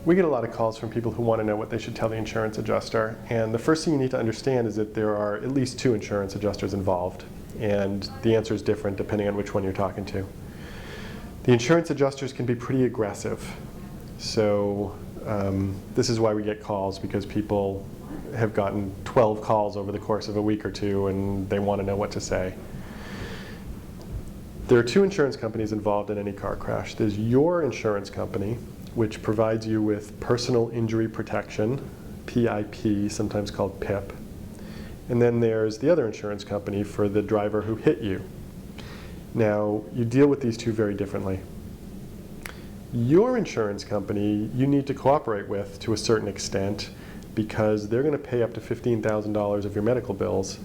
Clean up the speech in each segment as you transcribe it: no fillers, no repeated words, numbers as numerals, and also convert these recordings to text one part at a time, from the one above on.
We get a lot of calls from people who want to know what they should tell the insurance adjuster. And the first thing you need to understand is that there are at least 2 insurance adjusters involved. And the answer is different depending on which one you're talking to. The insurance adjusters can be pretty aggressive. So this is why we get calls, because people have gotten 12 calls over the course of a week or 2 and they want to know what to say. There are 2 insurance companies involved in any car crash. There's your insurance company, which provides you with personal injury protection, PIP, sometimes called PIP. And then there's the other insurance company for the driver who hit you. Now, you deal with these 2 very differently. Your insurance company, you need to cooperate with to a certain extent, because they're going to pay up to $15,000 of your medical bills.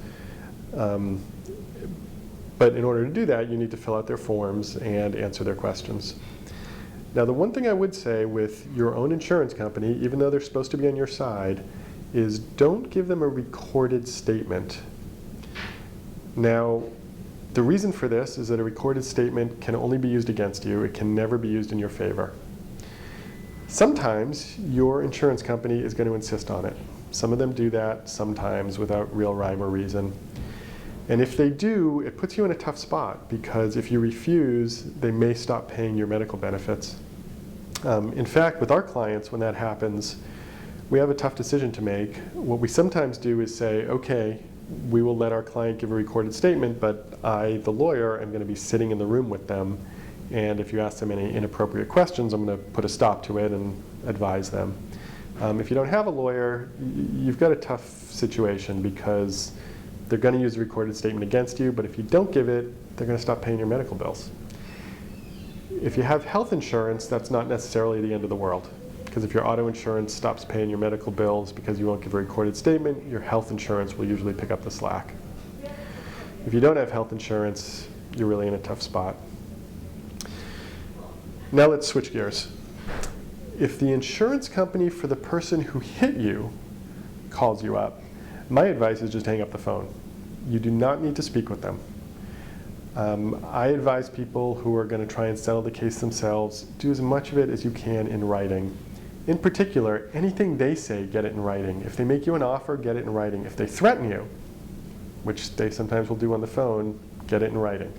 But in order to do that, you need to fill out their forms and answer their questions. Now, the one thing I would say with your own insurance company, even though they're supposed to be on your side, is don't give them a recorded statement. Now, the reason for this is that a recorded statement can only be used against you. It can never be used in your favor. Sometimes your insurance company is going to insist on it. Some of them do that sometimes without real rhyme or reason. And if they do, it puts you in a tough spot, because if you refuse, they may stop paying your medical benefits. In fact, with our clients, when that happens, we have a tough decision to make. What we sometimes do is say, okay, we will let our client give a recorded statement, but I, the lawyer, am going to be sitting in the room with them. And if you ask them any inappropriate questions, I'm going to put a stop to it and advise them. If you don't have a lawyer, you've got a tough situation, because they're going to use a recorded statement against you, but if you don't give it, they're going to stop paying your medical bills. If you have health insurance, that's not necessarily the end of the world, because if your auto insurance stops paying your medical bills because you won't give a recorded statement, your health insurance will usually pick up the slack. If you don't have health insurance, you're really in a tough spot. Now let's switch gears. If the insurance company for the person who hit you calls you up, my advice is just hang up the phone. You do not need to speak with them. I advise people who are going to try and settle the case themselves, do as much of it as you can in writing. In particular, anything they say, get it in writing. If they make you an offer, get it in writing. If they threaten you, which they sometimes will do on the phone, get it in writing.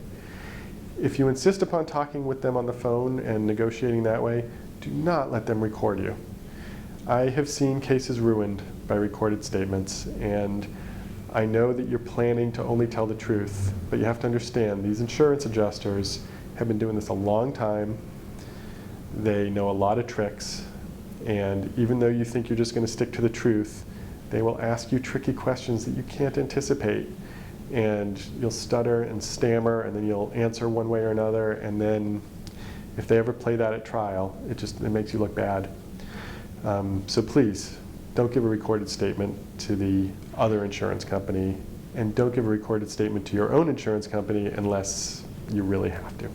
If you insist upon talking with them on the phone and negotiating that way, do not let them record you. I have seen cases ruined by recorded statements, and I know that you're planning to only tell the truth, but you have to understand these insurance adjusters have been doing this a long time. They know a lot of tricks, and even though you think you're just going to stick to the truth, they will ask you tricky questions that you can't anticipate, and you'll stutter and stammer, and then you'll answer one way or another, and then if they ever play that at trial, it makes you look bad. So please, don't give a recorded statement to the other insurance company, and don't give a recorded statement to your own insurance company unless you really have to.